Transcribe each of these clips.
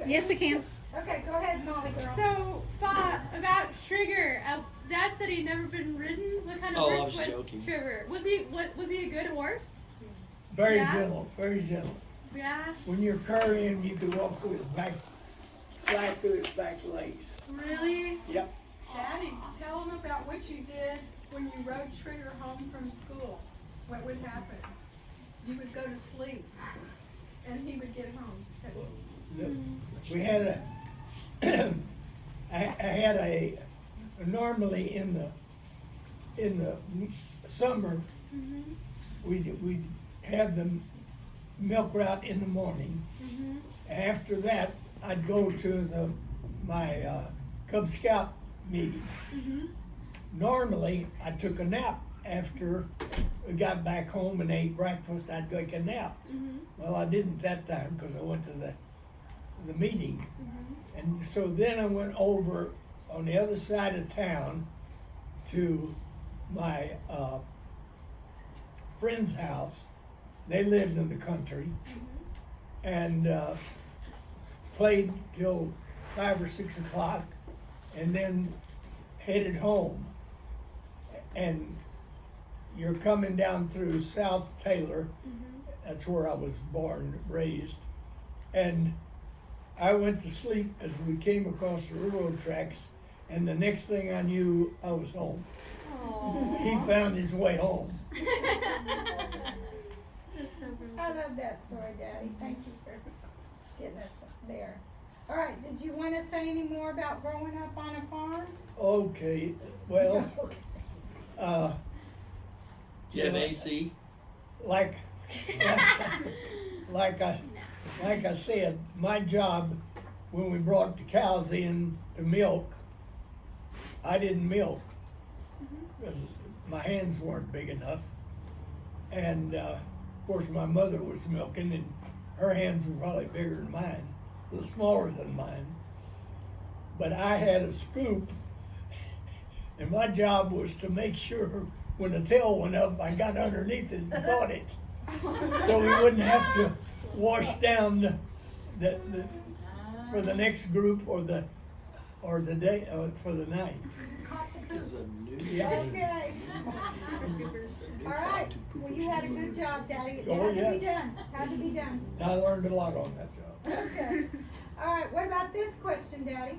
Yes, we can. Okay, go ahead, Molly girl. So, about Trigger, Dad said he'd never been ridden. What kind of horse was Trigger? Was he a good horse? Very gentle, very gentle. Yeah. When you're carrying, you can walk through his back, slide through his back legs. Really? Yep. Daddy, tell them about what you did when you rode Trigger home from school. What would happen? You would go to sleep, and he would get home. We had I had normally in the summer, we'd have the milk route in the morning. After that, I'd go to my Cub Scout meeting. Normally, I took a nap after we got back home and ate breakfast. I'd take a nap. Well, I didn't that time because I went to the meeting. And so then I went over on the other side of town to my friend's house. They lived in the country, and played till 5 or 6 o'clock, and then headed home. And you're coming down through South Taylor. That's where I was born, raised, and I went to sleep as we came across the railroad tracks, and the next thing I knew, I was home. Aww. He found his way home. That's so good. I love that story, Daddy. Thank you for getting us there. All right, did you want to say any more about growing up on a farm? Okay, well, You have AC? like I said, my job when we brought the cows in to milk, I didn't milk because my hands weren't big enough, and of course my mother was milking, and her hands were probably bigger than mine, a little smaller than mine. But I had a scoop, and my job was to make sure when the tail went up, I got underneath it and caught it, so we wouldn't have to wash down the for the next group or the day for the night. Is a new Okay. All right. Well, you had a good job, Daddy. It Oh, had to be yes. done. Had to be done. I learned a lot on that job. Okay. All right. What about this question, Daddy?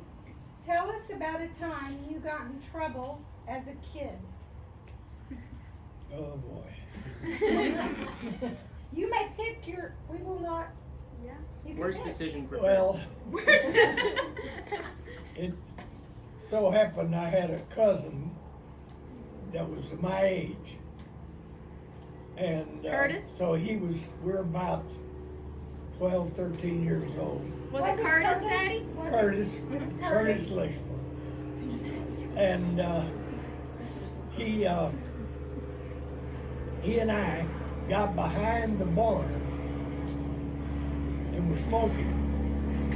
Tell us about a time you got in trouble as a kid. Oh boy. You may pick your. We will not. Yeah. You can Worst pick. decision prepared. Well, Where's this? it so happened I had a cousin that was my age, and Curtis? so we're about 12, 13 years old. Was it Curtis, Daddy? Was it- Curtis, It was Curtis Lishman. And he and I got behind the barn and were smoking.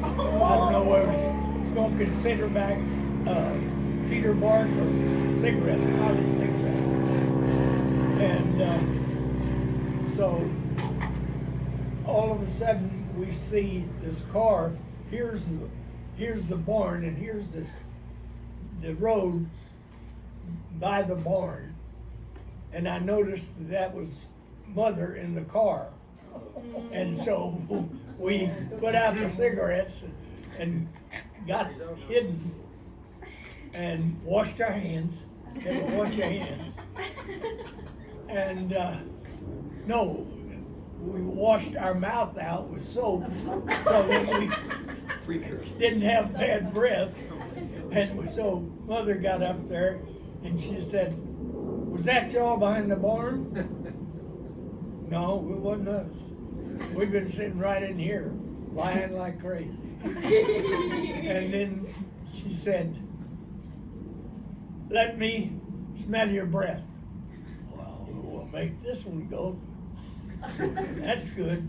I don't know whether it was smoking cedar bark or cigarettes, probably cigarettes. And so all of a sudden we see this car. Here's the barn, and here's the road by the barn, and I noticed that was Mother in the car, and so we put out the cigarettes and got hidden and washed our hands. Had to wash your hands, and no, we washed our mouth out with soap so that we precursor. didn't have bad breath. And so Mother got up there and she said, "Was that y'all behind the barn?" "No, it wasn't us. We've been sitting right in here, lying like crazy." And then she said, "Let me smell your breath." "Well, we'll make this one go." "That's good.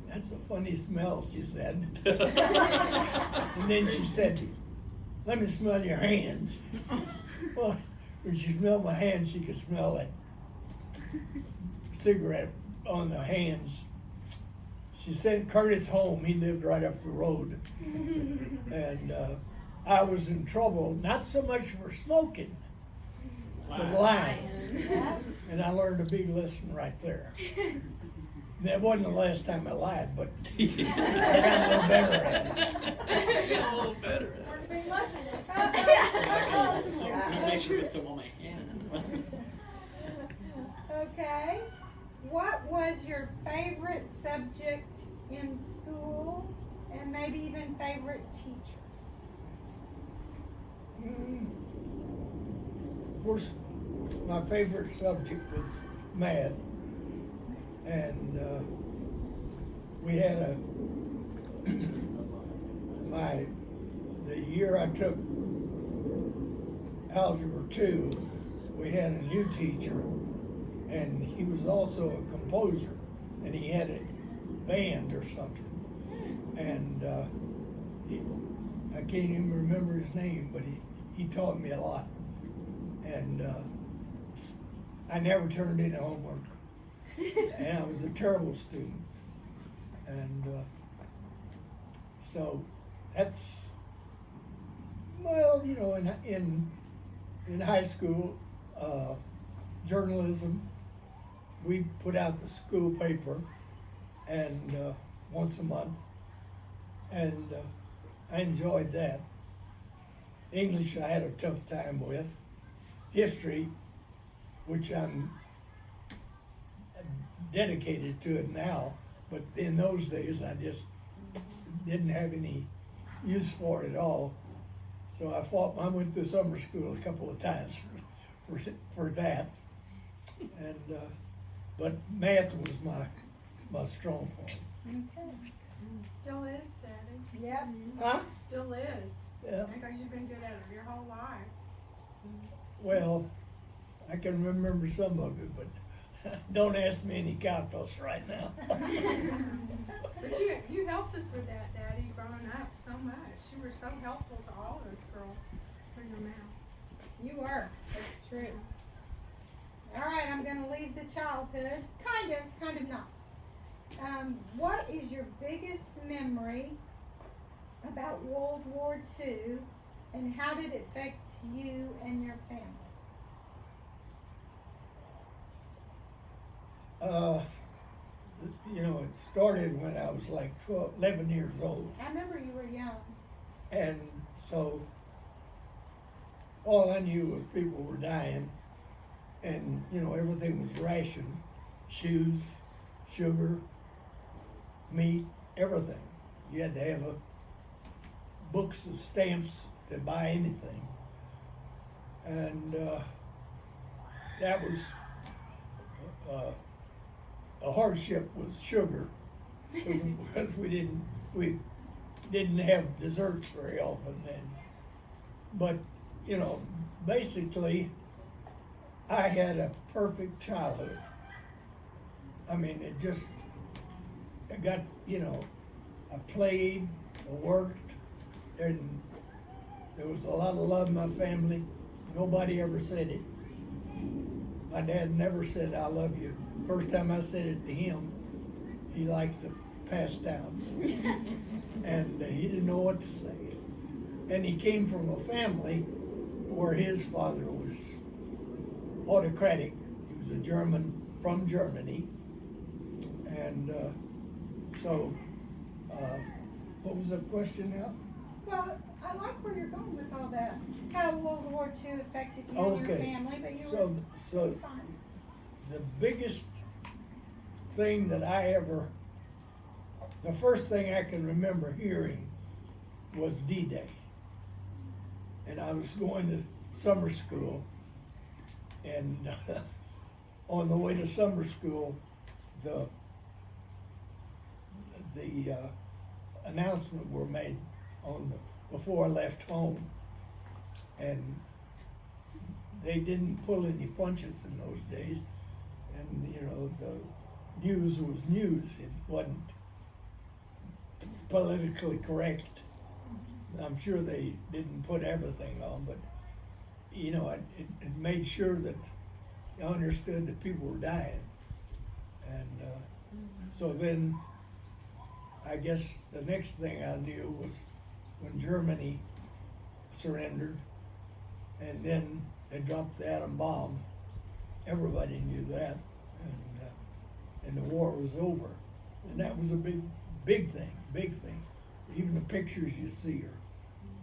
That's a funny smell," she said. And then she said, "Let me smell your hands." Well, when she smelled my hands, she could smell that cigarette on the hands. she sent Curtis home. He lived right up the road. And I was in trouble, not so much for smoking, but lying. Yes. And I learned a big lesson right there. That wasn't the last time I lied, but I got a little better at it. A little better. Learned a big lesson. Make sure it's on my hand. Okay. What was your favorite subject in school, and maybe even favorite teachers? Of course, my favorite subject was math, and we had the year I took Algebra 2, we had a new teacher, and he was also a composer, and he had a band or something, and I can't even remember his name, but he taught me a lot, and I never turned in homework, and I was a terrible student, and so that's, well, you know, in high school, journalism, we put out the school paper, and once a month, and I enjoyed that. English I had a tough time with. History, which I'm dedicated to it now, but in those days I just didn't have any use for it at all. So I went to summer school a couple of times for that, and but math was my strong point. Okay. Still is, Daddy. Yep. Huh? Still is. Yeah. I think you've been good at it your whole life. Well, I can remember some of it, but don't ask me any calculus right now. But you helped us with that, Daddy, growing up so much. You were so helpful to all of us girls for your math. You were. That's true. All right, I'm gonna leave the childhood. Kind of not. What is your biggest memory about World War II, and how did it affect you and your family? You know, it started when I was like 11 years old. I remember you were young. And so all I knew was people were dying, and, you know, everything was rationed: shoes, sugar, meat, everything. You had to have books of stamps to buy anything. And that was a hardship was sugar, because we didn't have desserts very often. But you know, basically, I had a perfect childhood. I mean, I got, you know, I played, I worked, and there was a lot of love in my family. Nobody ever said it. My dad never said, "I love you." First time I said it to him, he liked to passed out. And he didn't know what to say. And he came from a family where his father was autocratic. He was a German from Germany. And so, what was the question now? Well, I like where you're going with all that. How World War II affected you and your family, but you were So fine. the biggest thing that the first thing I can remember hearing was D-Day. And I was going to summer school, and on the way to summer school, the announcement were made before I left home, and they didn't pull any punches in those days, and you know, the news was news. It wasn't politically correct. I'm sure they didn't put everything on, but you know, it made sure that I understood that people were dying, and so then I guess the next thing I knew was when Germany surrendered, and then they dropped the atom bomb. Everybody knew that, and the war was over, and that was a big thing. Even the pictures you see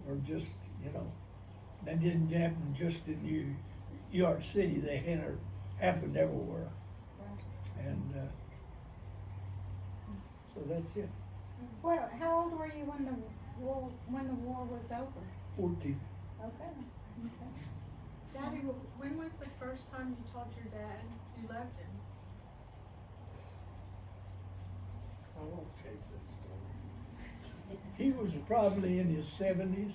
are just, you know, that didn't happen just in New York City. They happened everywhere, and so that's it. Well, how old were you when the war was over? 14. Okay. Daddy, when was the first time you told your dad you loved him? I won't chase that story. He was probably in his 70s.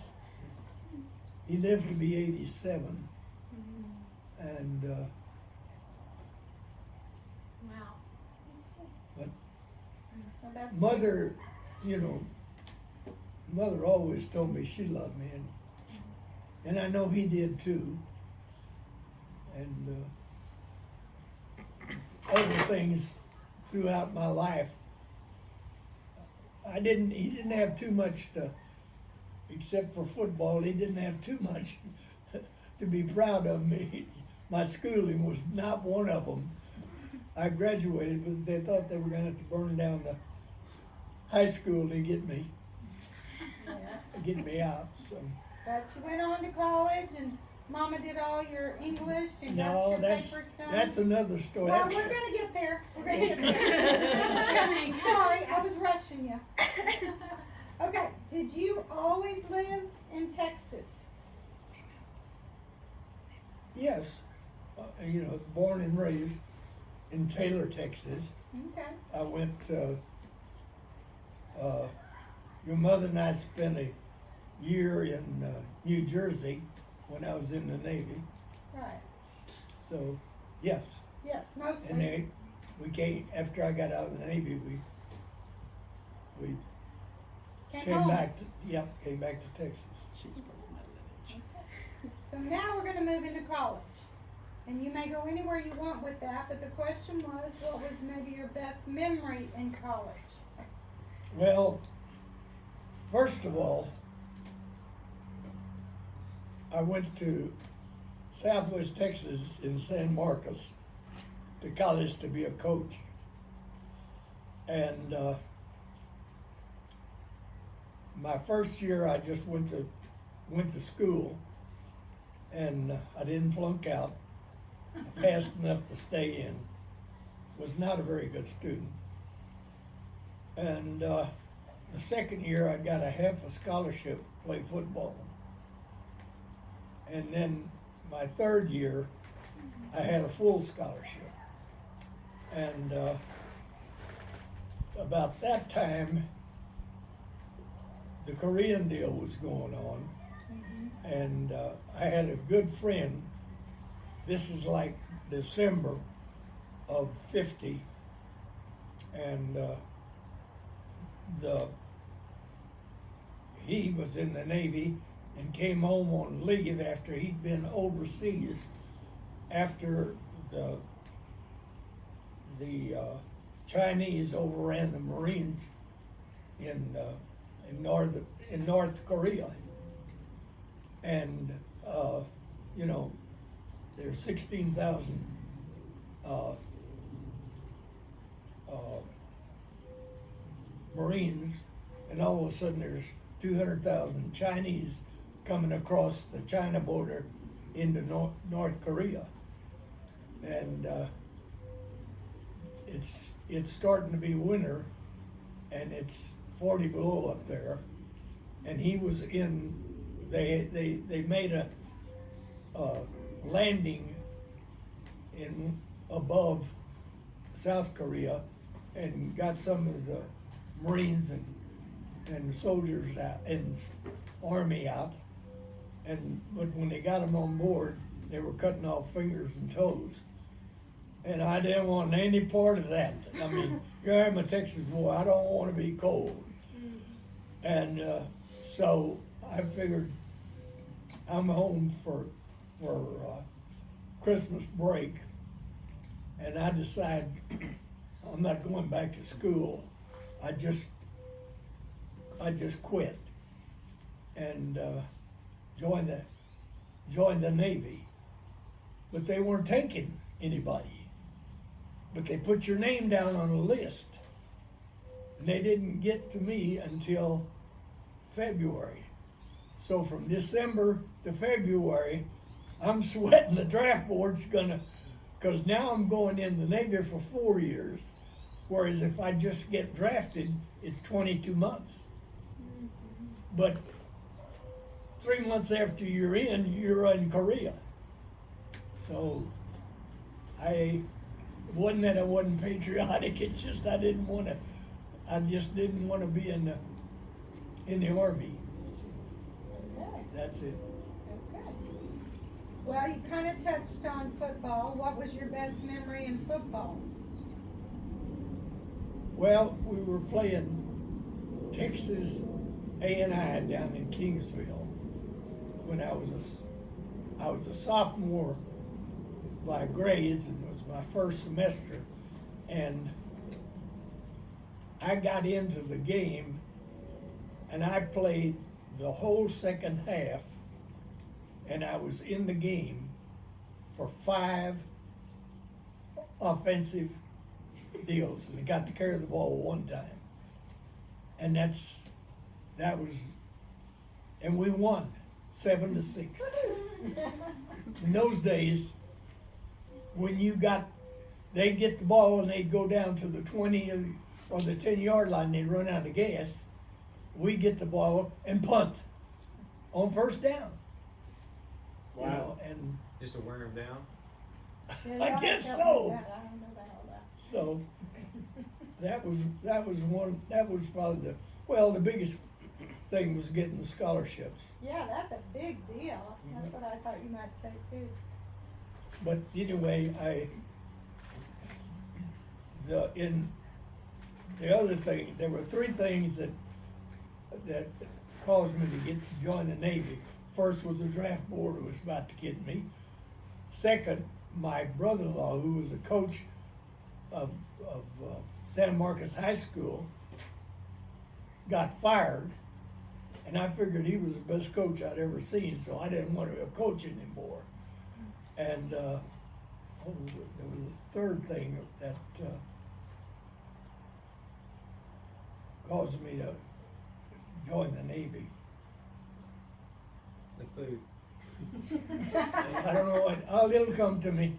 He lived to be 87, and Wow. Well, that's Mother, you know, Mother always told me she loved me, and I know he did too. And other things throughout my life, he didn't have too much except for football, he didn't have too much to be proud of me. My schooling was not one of them. I graduated, but they thought they were gonna have to burn down the high school to get me out, so. But you went on to college and Mama did all your English and got No, your that's papers done. another story. Well, we're gonna get there. We're gonna get there. It's coming. Sorry, I was rushing you. Okay, did you always live in Texas? Yes, you know, I was born and raised in Taylor, Texas. Okay. I went, your mother and I spent a year in New Jersey when I was in the Navy. Right. So, yes. Yes, mostly. And we came, after I got out of the Navy, we came home. back to Texas. She's probably my lineage. So now we're gonna move into college. And you may go anywhere you want with that, but the question was, what was maybe your best memory in college? Well, first of all, I went to Southwest Texas in San Marcos to college to be a coach. And my first year I just went to school, and I didn't flunk out. I passed enough to stay in. Was not a very good student. And the second year I got a half a scholarship to play football. And then my third year I had a full scholarship. And about that time the Korean deal was going on. And I had a good friend. This is like December of '50, and he was in the Navy and came home on leave after he'd been overseas after the Chinese overran the Marines in North Korea. And you know, there's 16,000 Marines, and all of a sudden there's 200,000 Chinese coming across the China border into North Korea. And it's starting to be winter, and it's 40 below up there. And he was in, they made a landing in above South Korea and got some of the Marines and soldiers out and army out. But when they got them on board, they were cutting off fingers and toes. And I didn't want any part of that. I mean, here I'm a Texas boy, I don't want to be cold. And so I figured I'm home for Christmas break, and I decide I'm not going back to school. I just I just quit and joined the Navy. But they weren't taking anybody. But they put your name down on a list. And they didn't get to me until February. So from December to February, I'm sweating the draft board's because now I'm going in the Navy for 4 years. Whereas if I just get drafted, it's 22 months. But 3 months after you're in Korea. So it wasn't that I wasn't patriotic, it's just I just didn't want to be in the Army. Okay. That's it. Okay. Well, you kind of touched on football. What was your best memory in football? Well, we were playing Texas A&I down in Kingsville when I was a sophomore by grades, and it was my first semester, and I got into the game and I played the whole second half, and I was in the game for 5 offensive deals, and I got to carry the ball one time. And and we won 7-6. In those days, when they'd get the ball and they'd go down to the 20 or the 10-yard line, they'd run out of gas. We'd get the ball and punt on first down. You know, and Just to wear him down? I guess don't so. know that. I don't know about all that. So that was probably the biggest thing was getting the scholarships. Yeah, that's a big deal. That's what I thought you might say too. But anyway, the other thing, there were 3 things that caused me to join the Navy. First was the draft board was about to get me. Second, my brother-in-law, who was a coach of San Marcos High School, got fired, and I figured he was the best coach I'd ever seen, so I didn't want to coach anymore. And there was a third thing that caused me to join the Navy. The food. I don't know it'll come to me.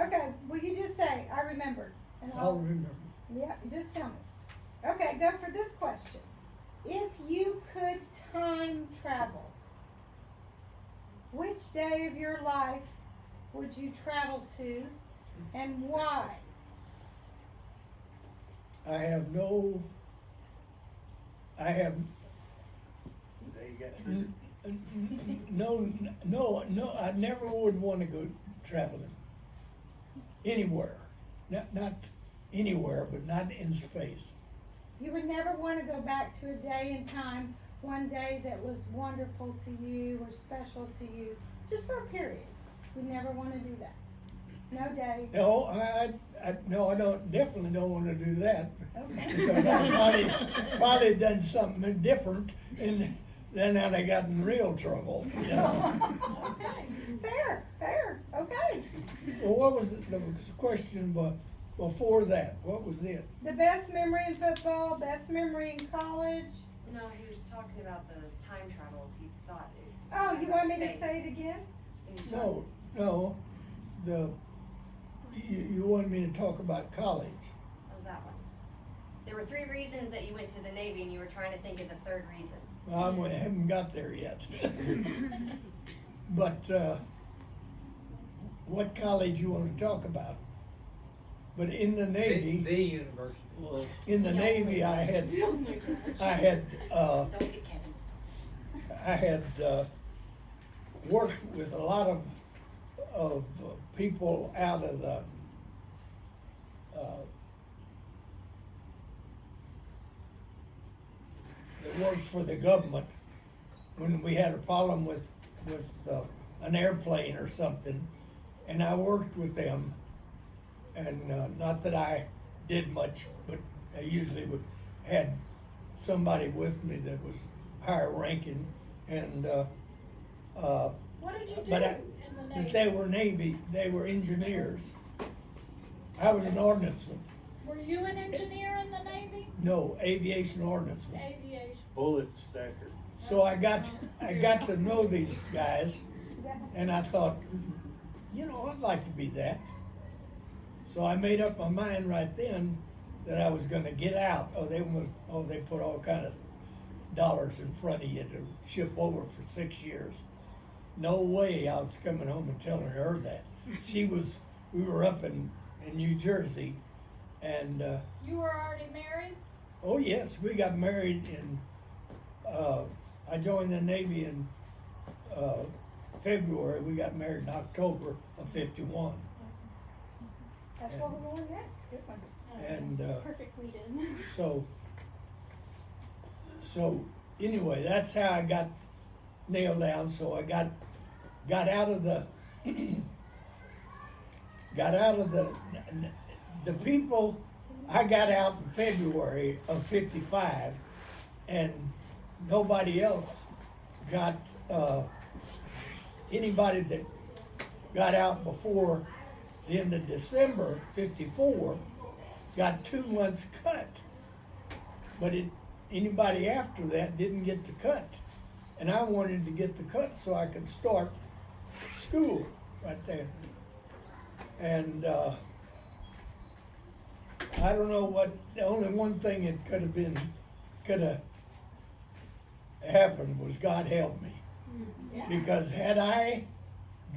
Okay, well, you just say, I remember. And I'll remember. Yeah, you just tell me. Okay, go for this question. If you could time travel, which day of your life would you travel to and why? I have no, I never would want to go traveling anywhere. Not anywhere, but not in space. You would never want to go back to a day in time, one day that was wonderful to you or special to you, just for a period. You never want to do that. No day. No, I definitely don't want to do that. Okay. Because I probably done something different, and then I'd have gotten in real trouble, you know. Okay. Fair. Okay. Well, what was the question before that? What was it? The best memory in football, best memory in college. No, he was talking about the time travel. He thought it. Oh, you want me to Space. say it again? And he was No, you wanted me to talk about college. Oh, that one. There were 3 reasons that you went to the Navy, and you were trying to think of the 3rd reason. I haven't got there yet. But, what college you want to talk about? But in the Navy, The university. Well, in the Navy, I had, Don't get Kevin's. Worked with a lot of people out of the that worked for the government when we had a problem with an airplane or something, and I worked with them, and not that I did much, but I usually had somebody with me that was higher ranking, and, What did you do but in the Navy? if they were Navy, they were engineers. I was an ordnanceman, Were you an engineer in the Navy? no, aviation ordnanceman. Aviation. Bullet stacker. So I got to know these guys, and I thought, you know, I'd like to be that. So I made up my mind right then that I was gonna get out. They put all kind of dollars in front of you to ship over for 6 years. No way I was coming home and telling her that. We were up in New Jersey, and, You were already married? oh yes, we got married in, I joined the Navy in, February. We got married in October of '51. That's what we're going next. Good one. And, Perfect lead in. so anyway, that's how I got nailed down. So I got out of the, the people, I got out in February of '55, and nobody else got, anybody that got out before the end of December '54 got 2 months cut. But anybody after that didn't get the cut. And I wanted to get the cut so I could start school right there. And I don't know the only one thing that could have happened was God help me. Because had I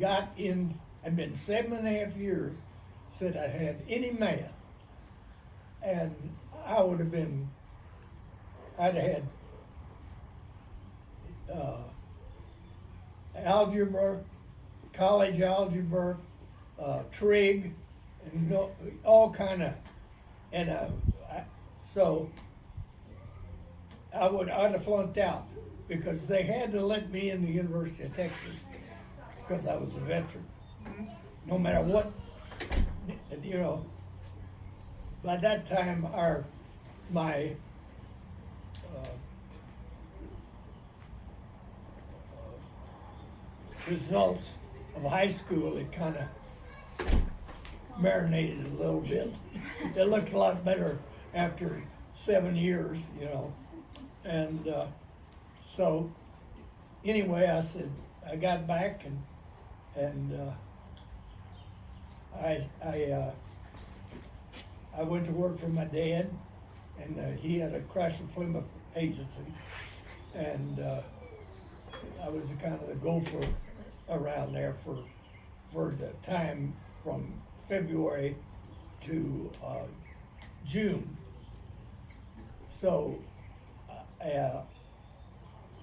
I'd been 7.5 years since I had any math, and I'd had algebra, college algebra, trig, and all kind of, and so I'd have flunked out because they had to let me in the University of Texas because I was a veteran. No matter what, you know. By that time, my results of high school had kind of marinated a little bit. It looked a lot better after 7 years, you know. And so anyway, I got back and I went to work for my dad, and he had a Chrysler Plymouth agency, and I was kind of the gopher around there for the time from February to June. So,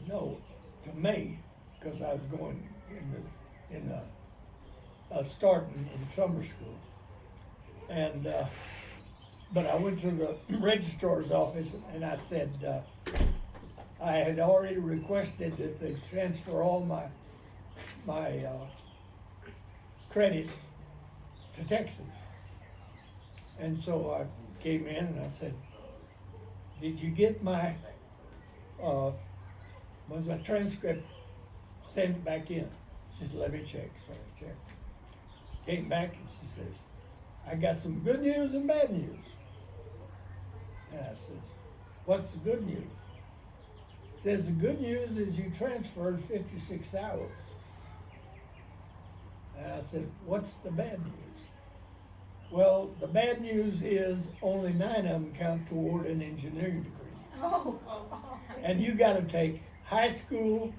no, to May, because I was going starting in summer school. And, but I went to the registrar's office and I said, I had already requested that they transfer all my credits to Texas. And so I came in and I said, did you get was my transcript sent back in? She said, let me check. So I checked. Came back and she says, I got some good news and bad news. And I says, what's the good news? Says the good news is you transferred 56 hours. And I said, what's the bad news? Well, the bad news is only 9 of them count toward an engineering degree. Oh. And you gotta take high school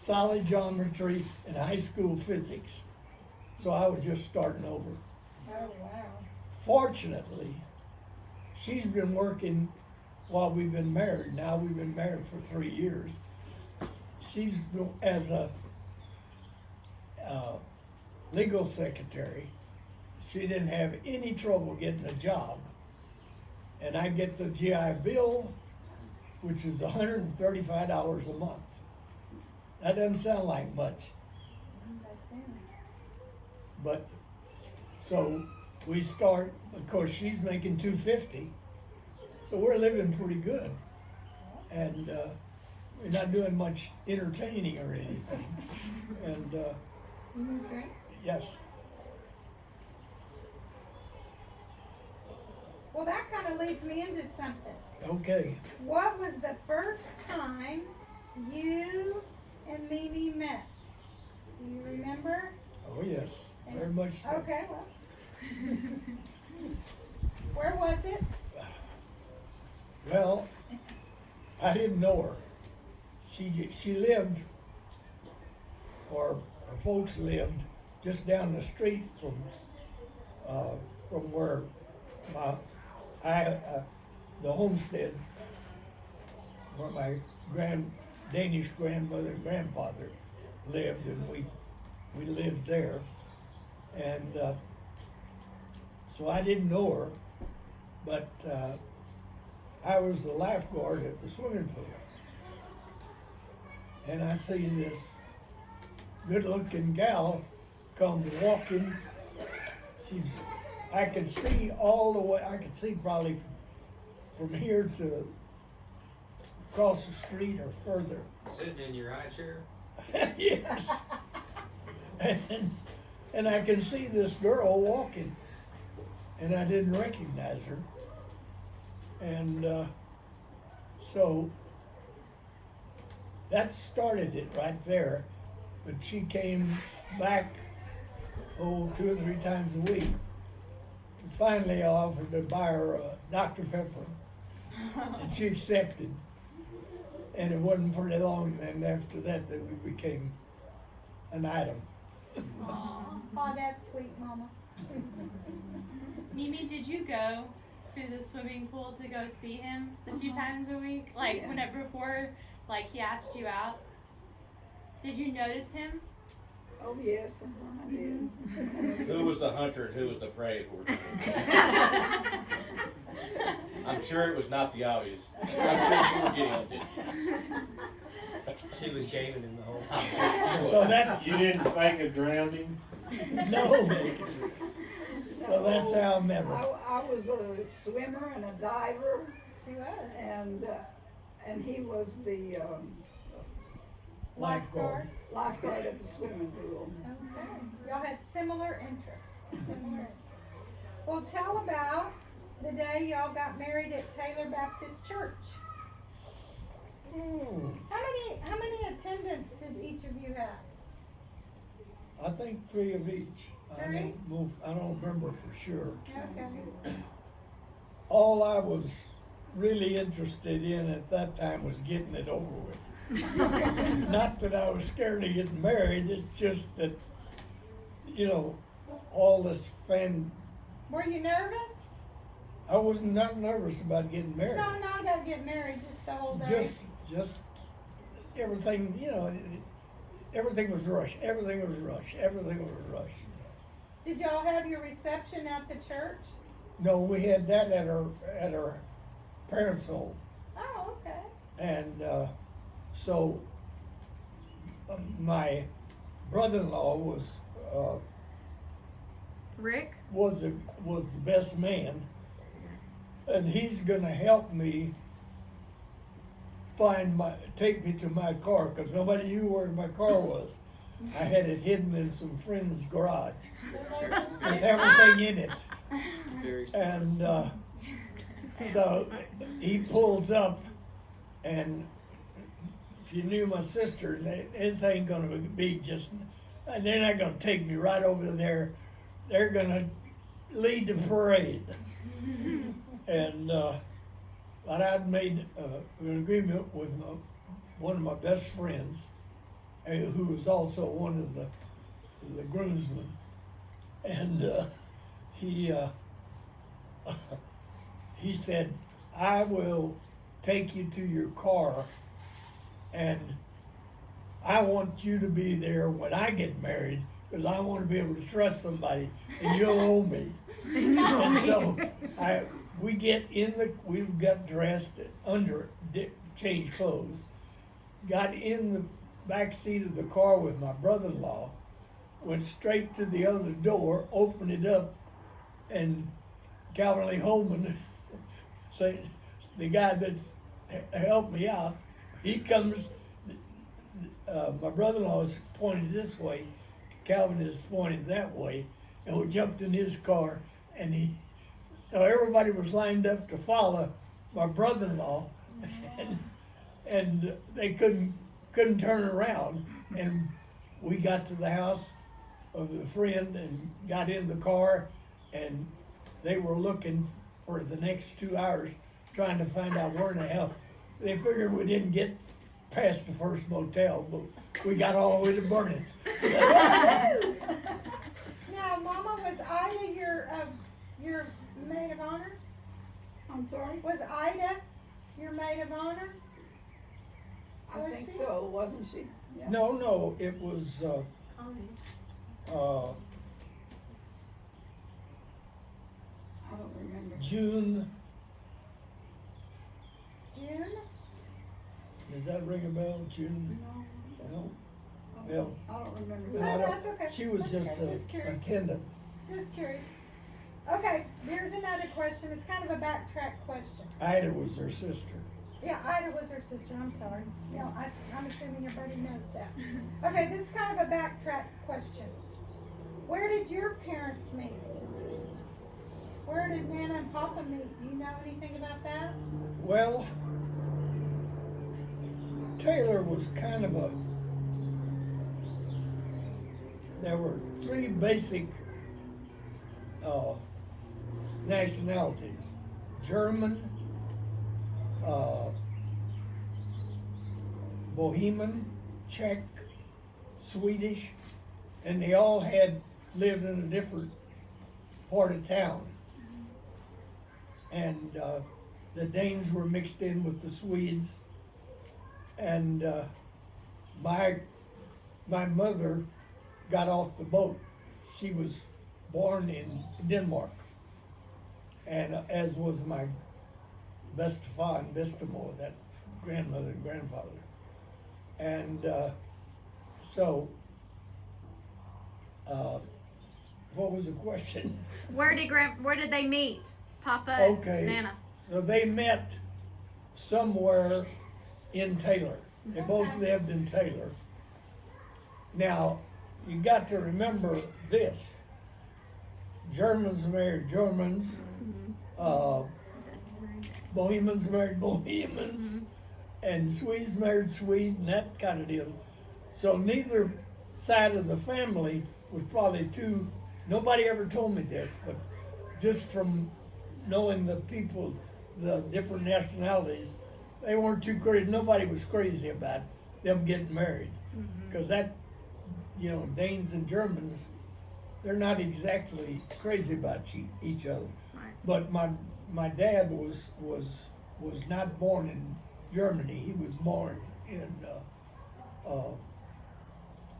solid geometry and high school physics. So I was just starting over. Oh, wow. Fortunately, she's been working while we've been married. Now we've been married for 3 years. She's as a legal secretary. She didn't have any trouble getting a job. And I get the GI Bill, which is $135 a month. That doesn't sound like much. But, so we start, of course, she's making $250, so we're living pretty good. and, we're not doing much entertaining or anything. And, You need a drink? yes, Well, that kind of leads me into something. okay. What was the first time you and Mimi met? Do you remember? Oh, yes, very much so. Okay, well. Where was it? Well, I didn't know her. She lived, or her folks lived, just down the street from where the homestead, where my Danish grandmother and grandfather lived, and we lived there. And, so I didn't know her, but, I was the lifeguard at the swimming pool. And I see this good-looking gal come walking. I could see all the way, I could see probably from here to across the street or further. Sitting in your high chair? Yes. And I can see this girl walking, and I didn't recognize her. And so that started it right there. But she came back, 2 or 3 times a week. And finally, I offered to buy her Dr. Pepper, and she accepted. And it wasn't very long, and after that we became an item. Oh, that's sweet, Mama. Mimi, did you go to the swimming pool to go see him a few times a week? Like, Yeah. whenever before, like, he asked you out? Did you notice him? Oh, yes, I did. Who was the hunter and who was the prey? I'm sure it was not the obvious. I'm sure you were getting hunted. She was gaming him the whole I'm time. sure you So were. that's, You didn't think of drowning? no. So that's how I met her. I was a swimmer and a diver, She was. and he was the Lifeguard. lifeguard at the swimming pool. Okay. Y'all had similar interests. Similar interests. Well, tell about the day y'all got married at Taylor Baptist Church. How many attendants did each of you have? I think 3 of each. I don't remember for sure. Okay. All I was really interested in at that time was getting it over with. Not that I was scared of getting married, it's just that, all this Were you nervous? I was not nervous about getting married. No, not about getting married, just the whole day. Just everything, everything was rushed, everything was rushed. Did y'all have your reception at the church? No, we had that at our parents' home. Oh, okay. And so my brother-in-law Rick? was the best man, and he's gonna help me take me to my car, because nobody knew where my car was. I had it hidden in some friend's garage with everything in it. Very smart. And so he pulls up, and if you knew my sister, this ain't gonna be just, they're not gonna take me right over there. They're gonna lead the parade. And but I'd made an agreement with one of my best friends, who was also one of the groomsmen, and he said, I will take you to your car, and I want you to be there when I get married, because I want to be able to trust somebody, and you'll owe me. And so we got dressed, changed clothes, got in the back seat of the car with my brother-in-law, went straight to the other door, opened it up, and Calvin Lee Holman, the guy that help me out. He comes, my brother-in-law is pointed this way, Calvin is pointed that way, and we jumped in his car, and so everybody was lined up to follow my brother-in-law, and they couldn't turn around, and we got to the house of the friend and got in the car, and they were looking for the next 2 hours, trying to find out where in the hell. They figured we didn't get past the first motel, but we got all the way to Burnett. Now, Mama, was Ida your maid of honor? I'm sorry? Was Ida your maid of honor? I Was think she? so, wasn't she? Yeah. No, it was, Connie. I don't remember. June, June? does that ring a bell, June? No? Well, I don't remember who. No, I don't- that's okay. She was That's just okay. a Just curious. attendant. Just curious. Okay, here's another question. It's kind of a backtrack question. Ida was her sister. Yeah, Ida was her sister. I'm sorry. No, I'm assuming everybody knows that. Okay, this is kind of a backtrack question. Where did your parents meet? Where did Nana and Papa meet? Do you know anything about that? Well, Taylor was kind of there were three basic nationalities: German, Bohemian, Czech, Swedish, and they all had lived in a different part of town. And the Danes were mixed in with the Swedes. And my mother got off the boat. She was born in Denmark, and as was my bestefar and bestemor, that grandmother and grandfather. And so, what was the question? Where did they meet? Papa Okay. and Nana. So they met somewhere in Taylor. They both lived in Taylor. Now, you got to remember this. Germans married Germans, Bohemians married Bohemians, and Swedes married Swedes, and that kind of deal. So neither side of the family was probably nobody ever told me this, but just from knowing the people, the different nationalities, they weren't too crazy. Nobody was crazy about them getting married, because that, Danes and Germans, they're not exactly crazy about each other. Right. But my dad was not born in Germany. He was born in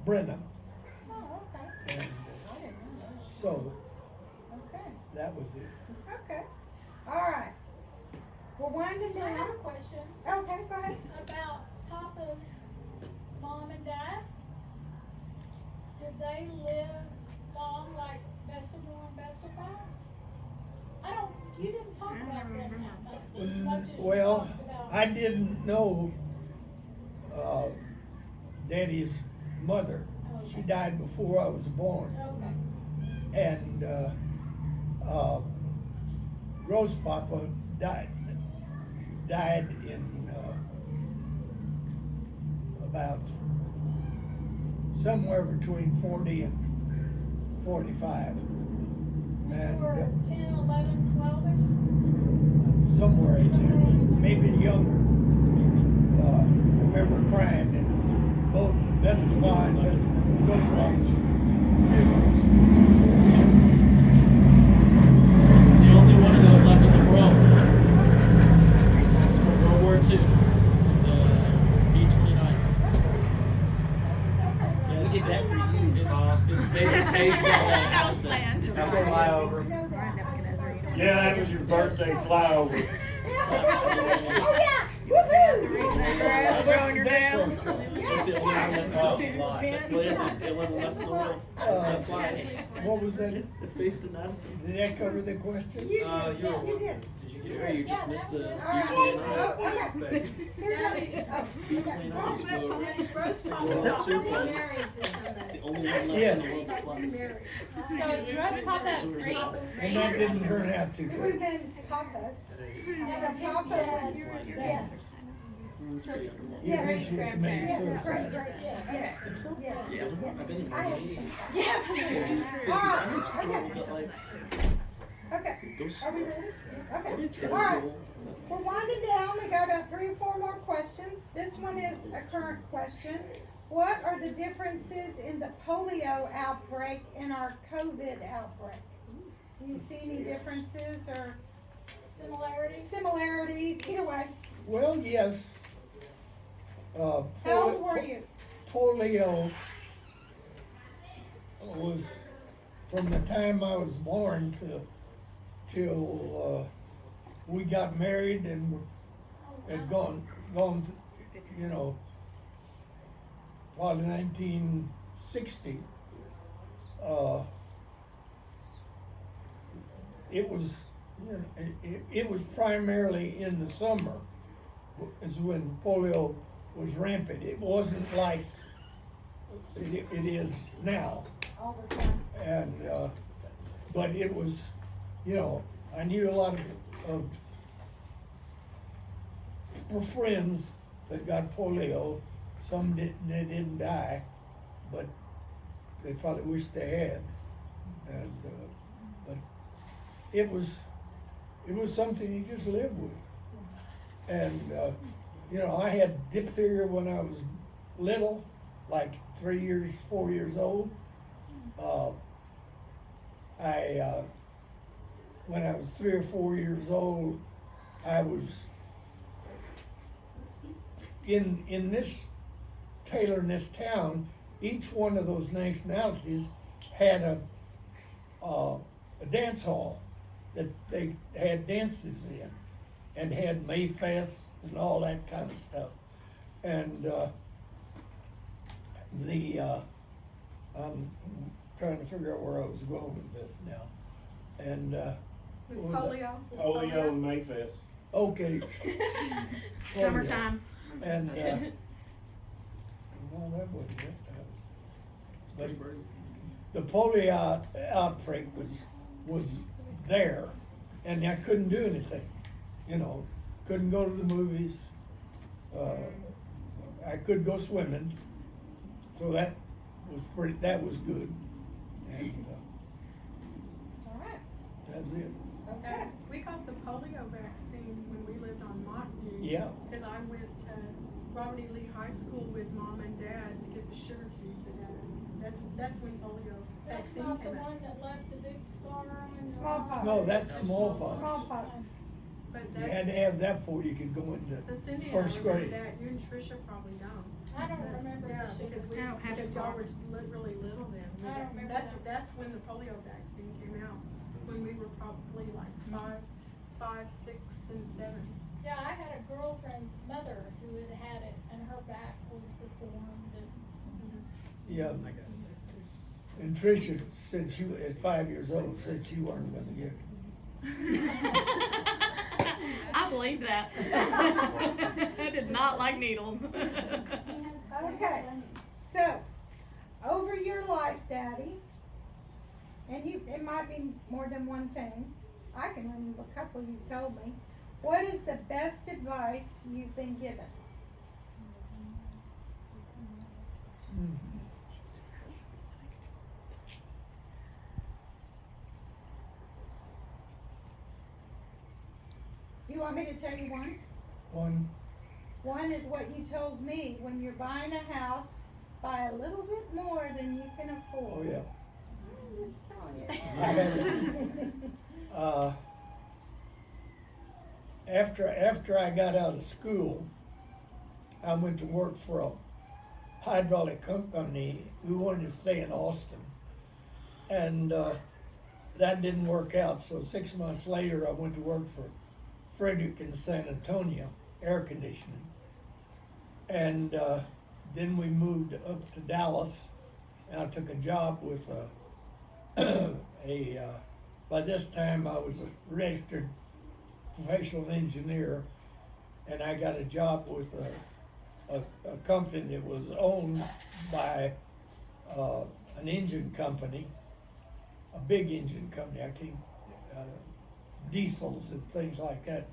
Brenham, Oh, okay. and I didn't know that. so Okay. that was it. Okay. All right. We're winding I have down. a question Okay, go ahead. about Papa's mom and dad. Did they live long like Bestamore and Bestafar? You didn't talk about them that much, as much as you Well, talked about. I didn't know Daddy's mother. She died before I was born. Okay, And Grosspapa died in about somewhere between 40 and 45. you And were 10, 11, 12-ish? somewhere in there, maybe younger. I remember crying at both Bestafar and Grosspap's funerals. It's the only one of those left in the world. It's from World War II. It's in the B-29. Yeah, we did that for you, Bob. It's based on that house Land. after a flyover. Yeah, that was your birthday flyover. Oh, yeah. Woohoo! Growing your nails. It's in That's a lot. That plane just it went left in the world. That flies. What was that? It's based in Madison. Did that cover the question? You did, You were yeah, you did. Did you get it? Or you just missed the All right. B-29? Oh, okay. Here's Daddy. oh, okay. B-29 exploded. Daddy, Rose Papa Is that too was close? married to somebody. It's the only one left Yes. in the world that flies. Married. So is roast papa great? And that didn't turn out too It would good. have been Papa's. That was his Papa. dad. Yes. It's pretty underwater. He eventually committed Yes, great, suicide. great, yes, yes, yes. Yeah, I've been in I my have- age. All right, It's cool, okay, but like, okay. go Are we slow. ready? Okay, It's all right. cool. We're winding down. We got about 3 or 4 more questions. This one is a current question. What are the differences in the polio outbreak and our COVID outbreak? Do you see any differences or Similarities? similarities? Either way. Well, yes. How old were you? Polio was from the time I was born till we got married and had gone, you know, probably 1960. It was, you know, it was primarily in the summer is when polio was rampant. It wasn't like it is now. All the time. And, but it was, you know, I knew a lot of were friends that got polio. Some they didn't die, but they probably wished they had. And, but it was something you just lived with. And, you know, I had diphtheria when I was little, like 4 years old. When I was 3 or 4 years old, I was in this Taylor, in this town. Each one of those nationalities had a dance hall that they had dances in, and had Mayfest and all that kind of stuff. And I'm trying to figure out where I was going with this now. And With what was polio. Polio and Mayfest. okay. Summertime. And no, that wasn't it. But the polio outbreak was there, and I couldn't do anything. You know, couldn't go to the movies. I could go swimming, so that was good. And All right. that's it. Okay. We got the polio vaccine when we lived on Montview. Yeah. Because I went to Robert E. Lee High School with Mom and Dad to get the sugar cube for that. That's when polio That's vaccine not the came out. one that left the big scar on your Smallpox. arm? No, that's smallpox. Smallpox. But You had that's, to have that before you could go into so Cindy and I first remember grade. that. You and Tricia probably don't. I don't remember Yeah, the sugar. because we, I don't have because a y'all scar. were really little then. I don't remember that. That's when the polio vaccine came out, when we were probably like 5, 6, and 7. Yeah, I had a girlfriend's mother who had had it, and her back was deformed, and Yeah. And Tricia said she, at 5 years old, said she wasn't gonna get it. I believe that. I did not like needles. Okay. So, over your life, Daddy, and it might be more than one thing. I can remember a couple you've told me. What is the best advice you've been given? You want me to tell you one? One is what you told me: when you're buying a house, buy a little bit more than you can afford. Oh, yeah. I'm just telling you. After I got out of school, I went to work for a hydraulic company. We wanted to stay in Austin, and that didn't work out. So 6 months later, I went to work for Frederick in San Antonio, air conditioning. And then we moved up to Dallas, and I took a job with by this time I was a registered professional engineer, and I got a job with a company that was owned by an engine company, a big engine company. I can't, diesels and things like that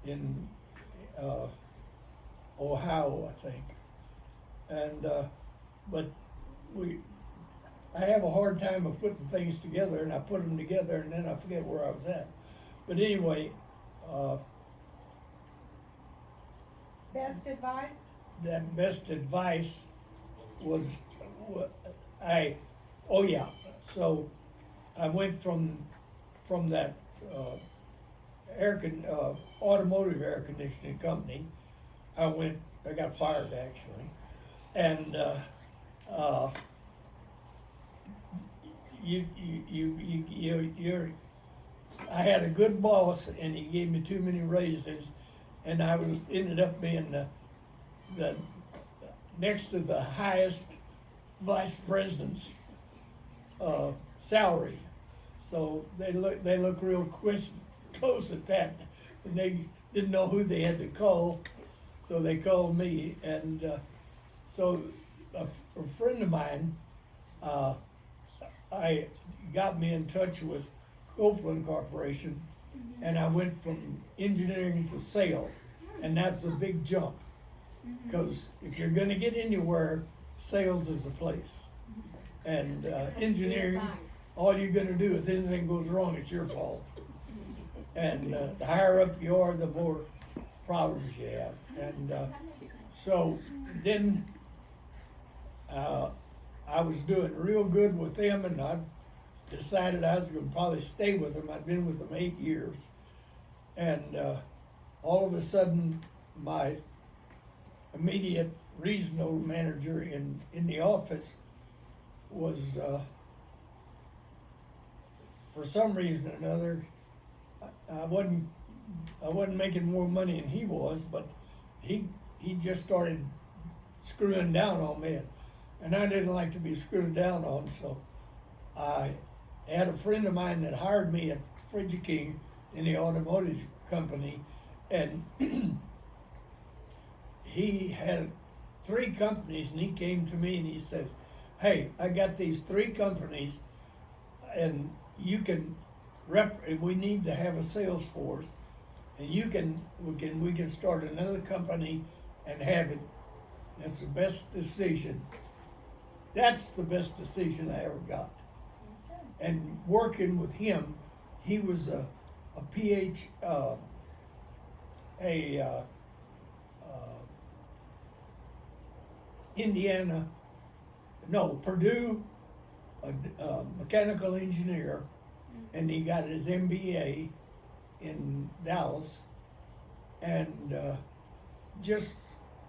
in Ohio, I think. And but I have a hard time of putting things together, and I put them together, and then I forget where I was at. But anyway, Best advice? that best advice was so I went from that automotive air conditioning company. I got fired actually, and I had a good boss, and he gave me too many raises, and I ended up being the next to the highest vice president's salary. So they look real close at that, and they didn't know who they had to call, so they called me. And so a friend of mine I got me in touch with Copeland Corporation, and I went from engineering to sales, and that's a big jump, because if you're going to get anywhere, sales is the place. And engineering, all you're going to do is anything goes wrong, it's your fault. And the higher up you are, the more problems you have. And so then I was doing real good with them, and I decided I was going to probably stay with them. I'd been with them 8 years. And all of a sudden, my immediate regional manager in the office was, for some reason or another, I wasn't making more money than he was, but he just started screwing down on me, and I didn't like to be screwed down on. So I had a friend of mine that hired me at Frigidaire in the automotive company, and he had 3 companies, and he came to me and he says, "Hey, I got these 3 companies, and you can we need to have a sales force, and we can start another company and have it. That's the best decision." That's the best decision I ever got. And working with him, he was a Purdue mechanical engineer, and he got his MBA in Dallas, and just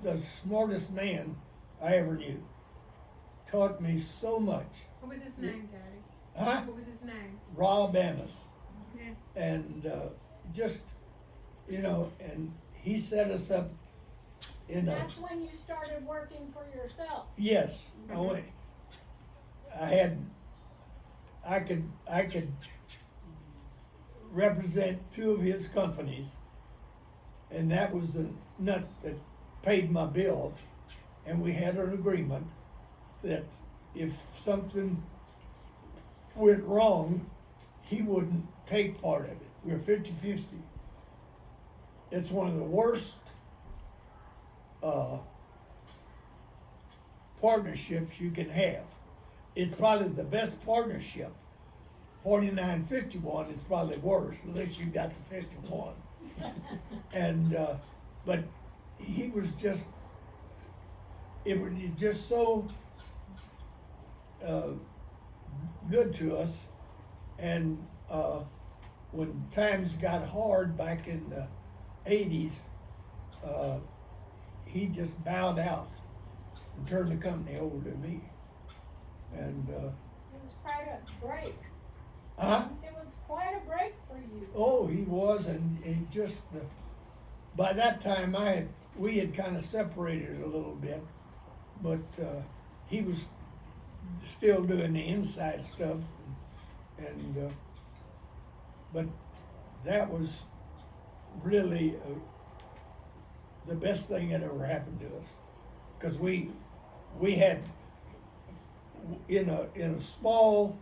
the smartest man I ever knew. Taught me so much. What was his name, Daddy? Huh? What was his name? Rob Annis. Yeah. And just, and he set us up in That's when you started working for yourself. Yes. I could represent 2 of his companies, and that was the nut that paid my bill, and we had an agreement that if something went wrong, he wouldn't take part of it. We were 50-50. It's one of the worst partnerships you can have. It's probably the best partnership. 49-51 is probably worse, unless you got the 51. And but he was just, it was just so good to us. And when times got hard back in the 80s, he just bowed out and turned the company over to me. And It was quite a break. It was quite a break for you. Oh, he was, and just by that time we had kind of separated a little bit, but, he was still doing the inside stuff, and, but that was really, the best thing that ever happened to us. Cause we had, in a small,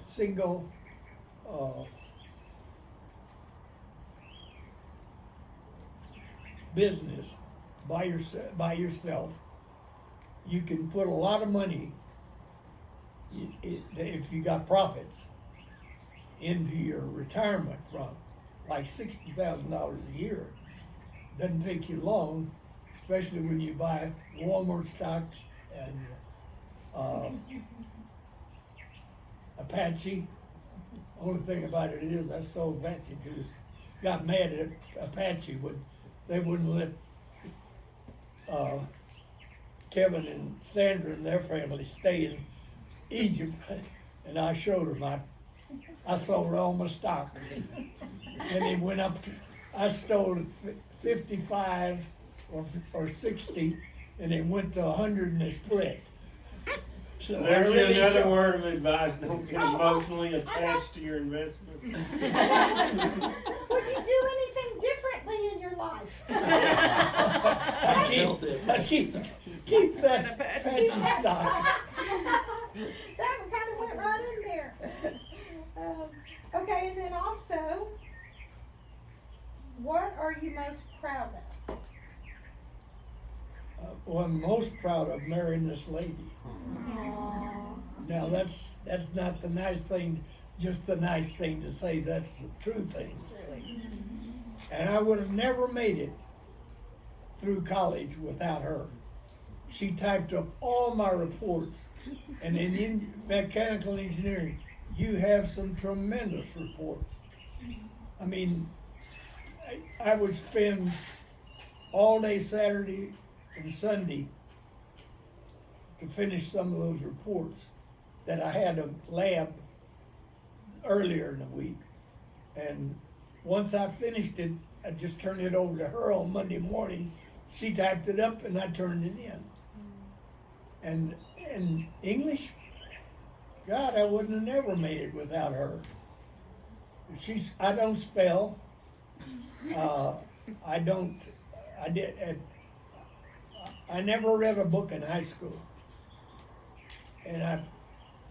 single, business by yourself, you can put a lot of money, if you got profits, into your retirement fund, like $60,000 a year. Doesn't take you long, especially when you buy Walmart stock and Apache. Only thing about it is I sold Apache to this, got mad at Apache when they wouldn't let Kevin and Sandra and their family stay in Egypt, and I showed them I sold all my stock, and it went up. I stole 55 or 60, and it went to 100 and it split. So I there's really another showed- word of advice, don't get emotionally attached to your investment. Would you do anything differently in your life? I keep that Apache stock. That kind of went right in there. Okay, and then also, what are you most proud of? Well, I'm most proud of marrying this lady. Now, that's not the nice thing, just the nice thing to say, that's the true things. And I would have never made it through college without her. She typed up all my reports, and in mechanical engineering, you have some tremendous reports. I mean, I would spend all day Saturday and Sunday to finish some of those reports that I had a lab earlier in the week. And once I finished it, I just turned it over to her on Monday morning. She typed it up and I turned it in. And English, God, I wouldn't have never made it without her. I don't spell. I never read a book in high school.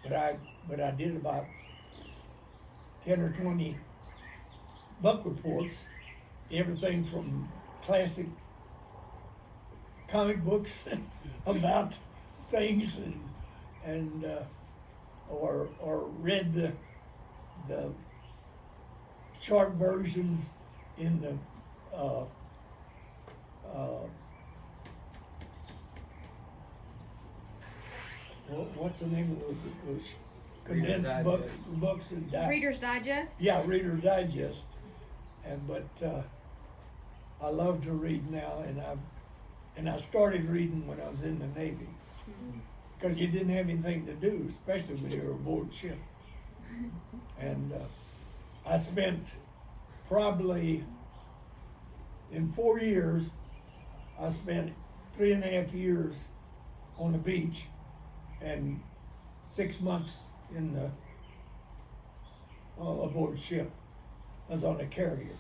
But I did about 10 or 20 book reports, everything from classic comic books about things or read the short versions in the what's the name of those condensed books and Reader's Digest? Yeah, Reader's Digest. But I love to read now, and I started reading when I was in the Navy, because you didn't have anything to do, especially when you were aboard ship. And I spent probably, in 4 years, I spent 3.5 years on the beach and 6 months in the aboard ship. I was on a carrier,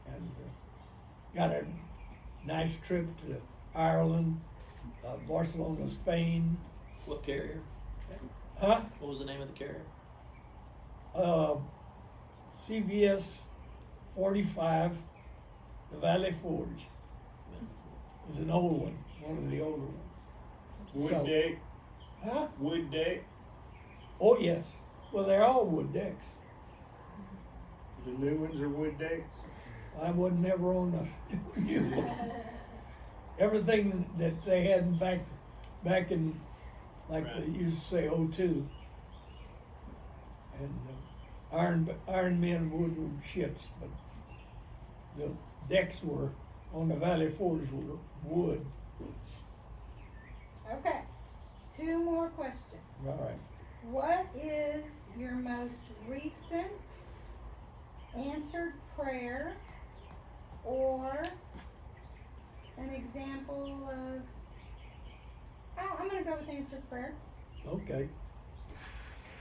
and got a nice trip to Ireland, Barcelona, Spain. What carrier? Huh? What was the name of the carrier? CVS 45, the Valley Forge. It was an old one of the older ones. Wood deck? Huh? Wood deck? Oh, yes. Well, they're all wood decks. The new ones are wood decks? I wasn't never on the new one. Everything that they had back in, like they used to say, '02. And iron men wood ships, but the decks were on the Valley Forge were wood. Okay, 2 more questions. All right. What is your most recent answered prayer or an example of wanna go with answered prayer? Okay.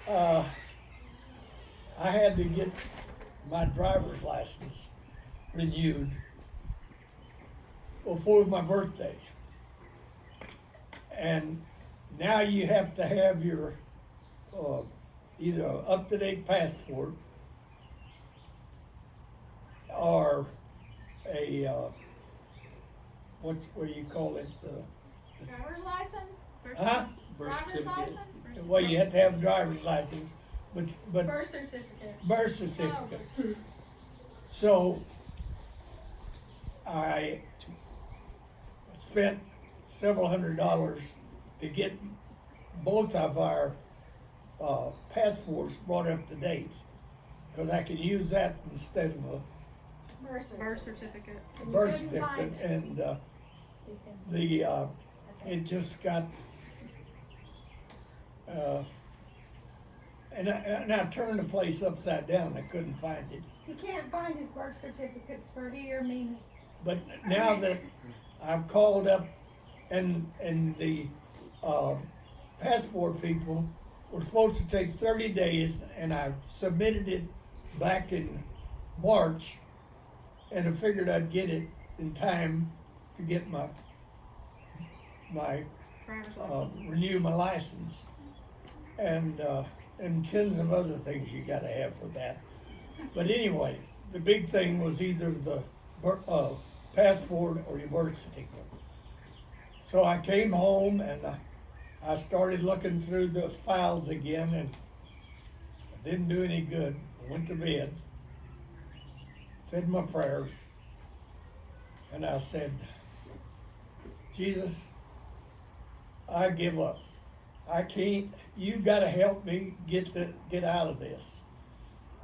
I had to get my driver's license renewed before my birthday. And now you have to have your, either an up-to-date passport or a, what do you call it, Driver's license? huh? Birth Driver's certificate. license? Well, you have to have a driver's license, but Birth certificate. birth certificate. So I spent several $100s to get both of our passports brought up to date, because I could use that instead of Birth certificate. a birth certificate, and it just got and I turned the place upside down. I couldn't find it. You can't find his birth certificates for here, meaning. But now that I've called up and the passport people were supposed to take 30 days, and I submitted it back in March, and I figured I'd get it in time to get my Driver's license. renew my license, and tons of other things you gotta have for that. But anyway, the big thing was either the passport or your birth certificate. So I came home and I started looking through the files again, and it didn't do any good. I went to bed, said my prayers, and I said, Jesus, I give up. I can't, you gotta help me get out of this.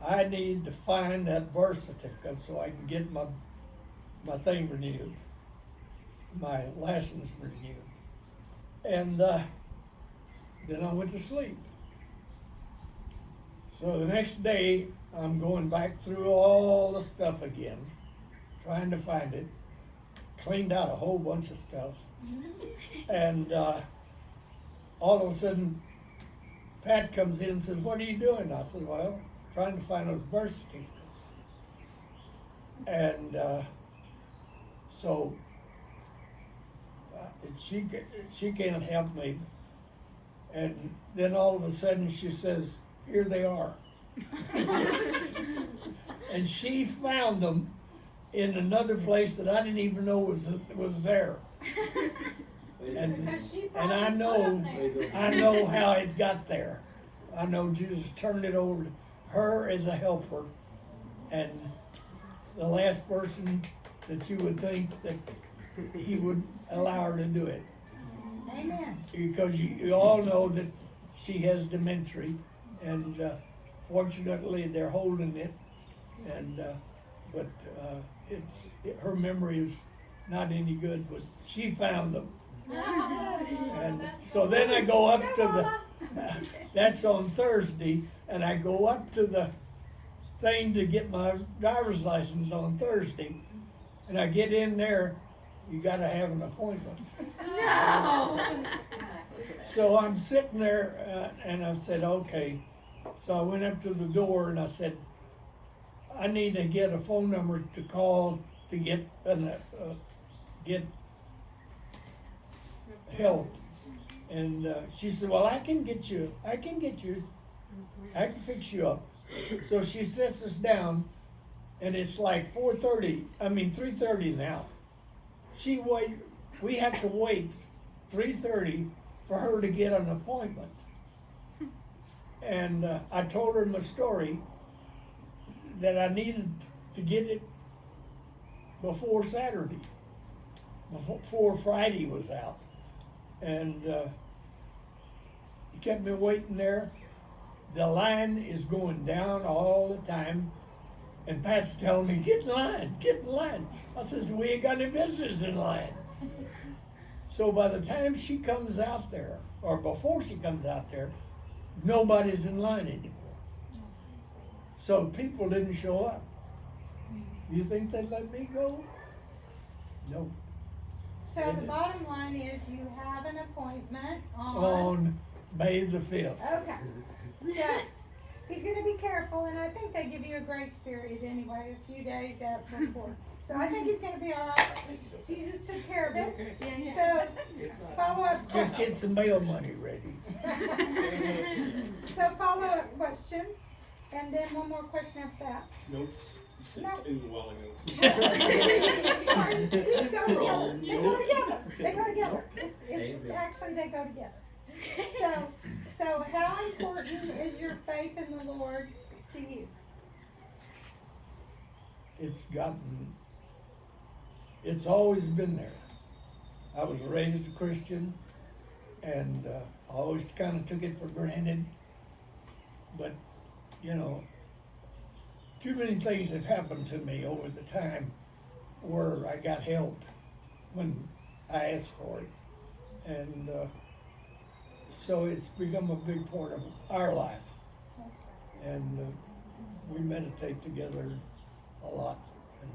I need to find that birth certificate so I can get my thing renewed, my license renewed. And then I went to sleep. So the next day, I'm going back through all the stuff again, trying to find it. Cleaned out a whole bunch of stuff. And all of a sudden, Pat comes in and says, "What are you doing?" I said, "Well, trying to find those birth certificates." And so she can't help me. And then all of a sudden she says, "Here they are." And she found them in another place that I didn't even know was there. And Because she and I probably put 'em there. I know how it got there. I know Jesus turned it over to her as a helper, and the last person that you would think that he would allow her to do it. Amen. Because you all know that she has dementia, and fortunately they're holding it, and but her memory is not any good. But she found them, and so then I go up to the. That's on Thursday, and I go up to the thing to get my driver's license on Thursday, and I get in there. You gotta have an appointment. No. So I'm sitting there, and I said, okay. So I went up to the door and I said, I need to get a phone number to call to get help. And she said, well, I can fix you up. So she sets us down, and it's like 3:30 now. We have to wait 3:30 for her to get an appointment. And I told her my story, that I needed to get it before Saturday, before Friday was out. And he kept me waiting there. The line is going down all the time. And Pat's telling me, get in line, get in line. I says, we ain't got any business in line. So by the time she comes out there, or before she comes out there, nobody's in line anymore. So people didn't show up. You think they'd let me go? No. So the bottom line is you have an appointment On May the 5th. Okay. So he's gonna be careful, and I think they give you a grace period anyway, a few days out before. So I think he's gonna be all right. Jesus took care of it. So follow-up Just question. get some mail money ready. So follow-up question, and then one more question after that. Nope. You said No. 2 a while ago. Sorry, these go together. They go together. They go together. It's actually they go together. So how important is your faith in the Lord to you? It's always been there. I was raised a Christian, and I always kind of took it for granted. But, you know, too many things have happened to me over the time where I got help when I asked for it. And so it's become a big part of our life. And we meditate together a lot. And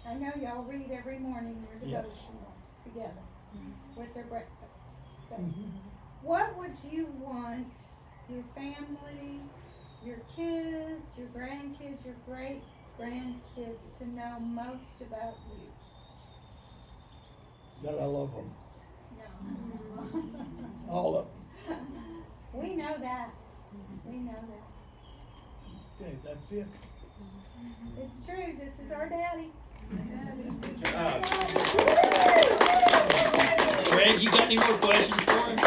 I know y'all read every morning your Yes. devotional together with their breakfast. So, Mhm. what would you want your family, your kids, your grandkids, your great grandkids to know most about you? that I love them, No. all of them. We know that. We know that. Okay, that's it. It's true. This is our daddy. Greg, you got any more questions for him?